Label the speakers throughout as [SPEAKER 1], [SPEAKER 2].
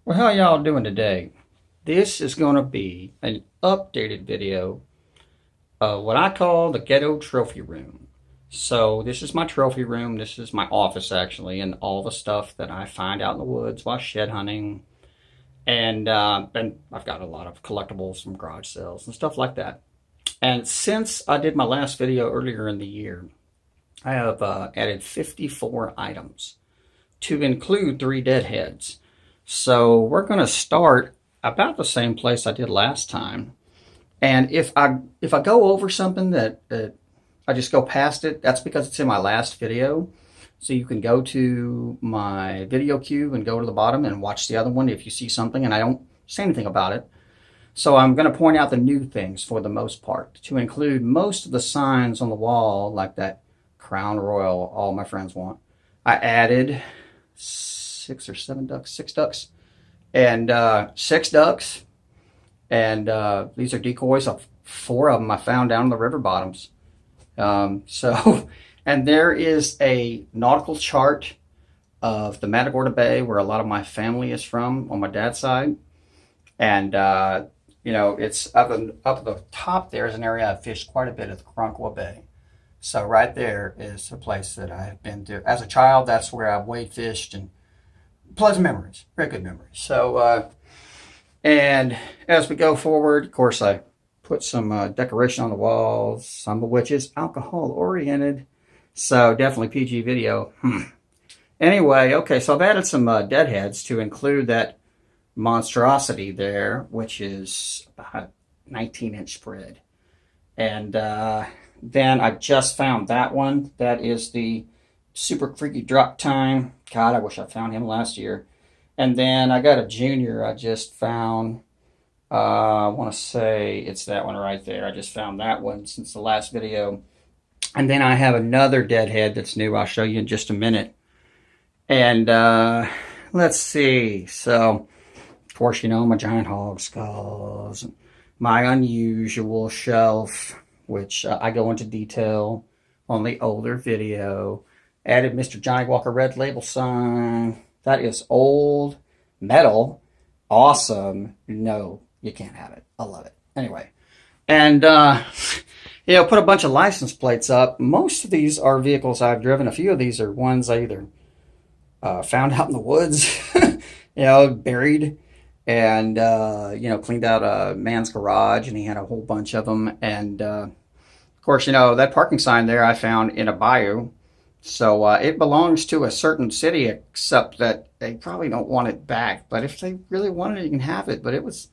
[SPEAKER 1] Well, how y'all doing today? This is going to be an updated video of what I call the ghetto trophy room. So this is my trophy room. This is my office actually, and all the stuff that I find out in the woods while shed hunting. And I've got a lot of collectibles from garage sales and stuff like that. And since I did my last video earlier in the year, I have added 54 items to include 3 deadheads. So we're going to start about the same place I did last time. And if I go over something that I just go past it, that's because it's in my last video. So you can go to my video queue and go to the bottom and watch the other one if you see something and I don't say anything about it. So I'm going to point out the new things for the most part, to include most of the signs on the wall, like that Crown Royal all my friends want. I added 6 or 7 ducks, 6 ducks, and 6 ducks. And these are decoys. 4 of them I found down in the river bottoms. So, and there is a nautical chart of the Matagorda Bay where a lot of my family is from on my dad's side. And, it's up at the top there is an area I've fished quite a bit at the Karankawa Bay. So right there is a place that I've been to. As a child, that's where I've wade fished and pleasant memories, very good memories. So, and as we go forward, of course, I put some decoration on the walls, some of which is alcohol oriented. So definitely PG video. Anyway, okay, so I've added some deadheads to include that monstrosity there, which is about a 19-inch spread. And then I just found that one. That is the Super Freaky Drop Time. God, I wish I found him last year. And then I got a junior I just found. I want to say it's that one right there. I just found that one since the last video. And then I have another deadhead that's new. I'll show you in just a minute. And let's see. So, of course, my giant hog skulls, my unusual shelf, which I go into detail on the older video. Added Mr. Johnny Walker Red Label sign. That is old metal. Awesome. No, you can't have it. I love it. Anyway. And, put a bunch of license plates up. Most of these are vehicles I've driven. A few of these are ones I either found out in the woods, buried, and, cleaned out a man's garage, and he had a whole bunch of them. And, of course, that parking sign there I found in a bayou. So it belongs to a certain city, except that they probably don't want it back. But if they really wanted it, you can have it. But it was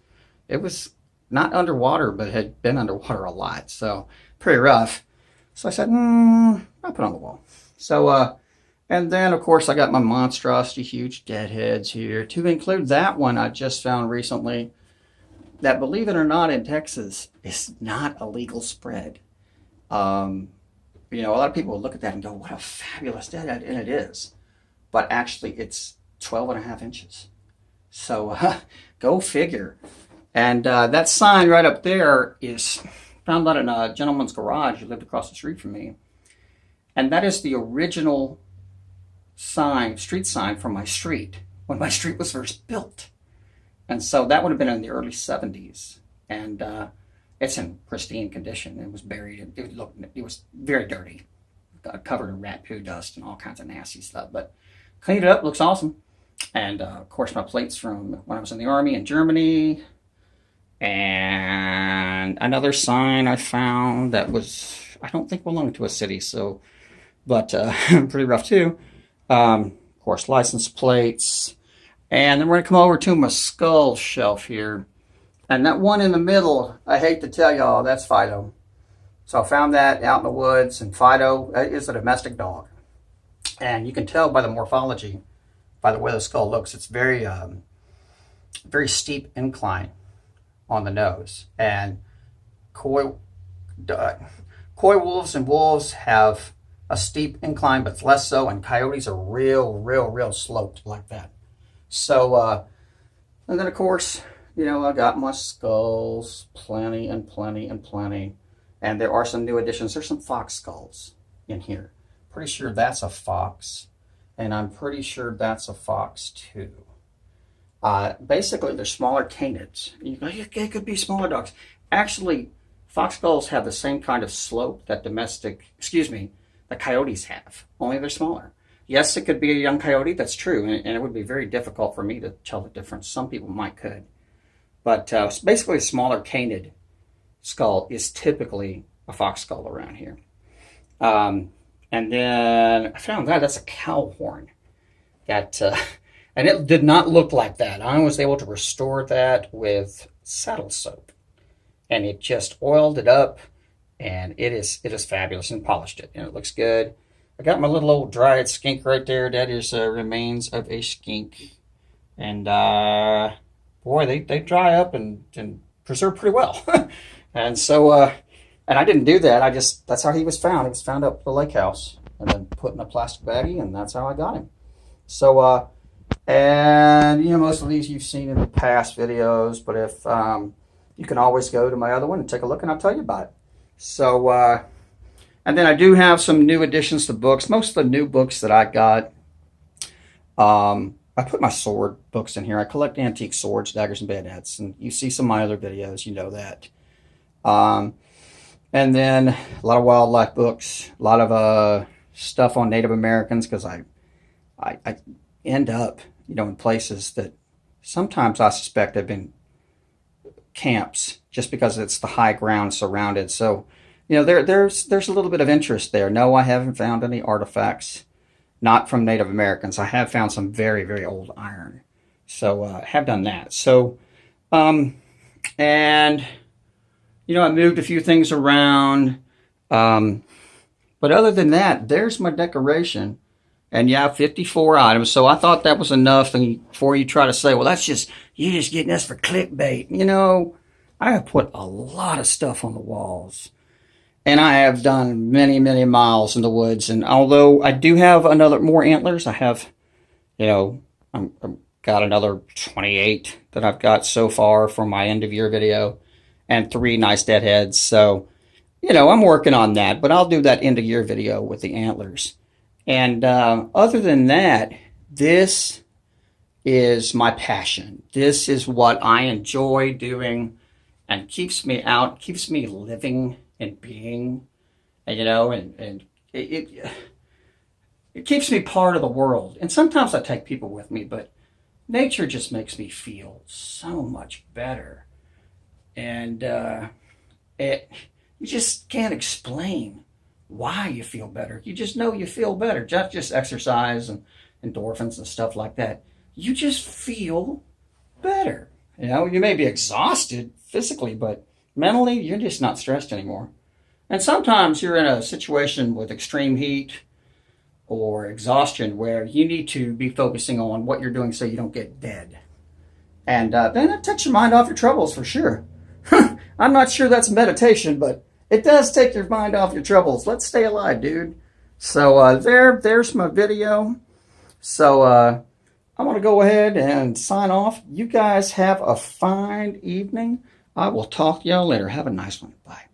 [SPEAKER 1] not underwater, but had been underwater a lot. So pretty rough. So I said, I'll put it on the wall. So, and then, of course, I got my monstrosity huge deadheads here to include that one I just found recently that, believe it or not, in Texas, is not a legal spread. A lot of people will look at that and go, what a fabulous deadhead, and it is. But actually, it's 12.5 inches. So go figure. And that sign right up there is found that in a gentleman's garage who lived across the street from me. And that is the original street sign from my street, when my street was first built. And so that would have been in the early 70s. And it's in pristine condition. It was buried. It was very dirty, covered in rat poo dust and all kinds of nasty stuff. But cleaned it up. Looks awesome. And of course, my plates from when I was in the Army in Germany. And another sign I found that was, I don't think, belonged to a city. So, but pretty rough too. Of course, license plates. And then we're gonna come over to my skull shelf here. And that one in the middle, I hate to tell y'all, that's Fido. So I found that out in the woods, and Fido is a domestic dog. And you can tell by the morphology, by the way the skull looks, it's very, very steep incline on the nose. And coy wolves and wolves have a steep incline, but less so, and coyotes are real sloped like that. So, and then of course, I got my skulls, plenty. And there are some new additions. There's some fox skulls in here. Pretty sure that's a fox. And I'm pretty sure that's a fox too. Basically, they're smaller canids. You go, it could be smaller dogs. Actually, fox skulls have the same kind of slope that the coyotes have, only they're smaller. Yes, it could be a young coyote, that's true, and it would be very difficult for me to tell the difference. Some people might could. But basically, a smaller canid skull is typically a fox skull around here. And then I found that's a cow horn. And it did not look like that. I was able to restore that with saddle soap, and it just oiled it up, and it is fabulous, and polished it, and it looks good. I got my little old dried skink right there. That is remains of a skink, and boy, they dry up and preserve pretty well. And so, and I didn't do that. That's how he was found. He was found up at the lake house and then put in a plastic baggie, and that's how I got him. So, and most of these you've seen in the past videos, but if you can always go to my other one and take a look, and I'll tell you about it. So, and then I do have some new additions to books. Most of the new books that I got, I put my sword books in here. I collect antique swords, daggers, and bayonets, and you see some of my other videos, you know that. And then a lot of wildlife books, a lot of stuff on Native Americans, because I end up, in places that sometimes I suspect have been camps, just because it's the high ground surrounded. So, there's a little bit of interest there. No, I haven't found any artifacts, not from Native Americans. I have found some very, very old iron. So, I have done that. So, and, I moved a few things around. But other than that, there's my decoration. And 54 items. So I thought that was enough. And before you try to say, well, you're just getting us for clickbait. I have put a lot of stuff on the walls. And I have done many, many miles in the woods. And although I do have more antlers, I have, I've got another 28 that I've got so far for my end of year video, and 3 nice deadheads. So, I'm working on that, but I'll do that end of year video with the antlers. And other than that, this is my passion. This is what I enjoy doing, and keeps me out, keeps me living and being, and and it keeps me part of the world. And sometimes I take people with me, but nature just makes me feel so much better. And you just can't explain why you feel better. You just know you feel better. Just exercise and endorphins and stuff like that. You just feel better. You may be exhausted physically, but mentally, you're just not stressed anymore. And sometimes you're in a situation with extreme heat or exhaustion where you need to be focusing on what you're doing so you don't get dead. And then that takes your mind off your troubles for sure. I'm not sure that's meditation, but it does take your mind off your troubles. Let's stay alive, dude. So there's my video. So I'm going to go ahead and sign off. You guys have a fine evening. I will talk to y'all later. Have a nice one. Bye.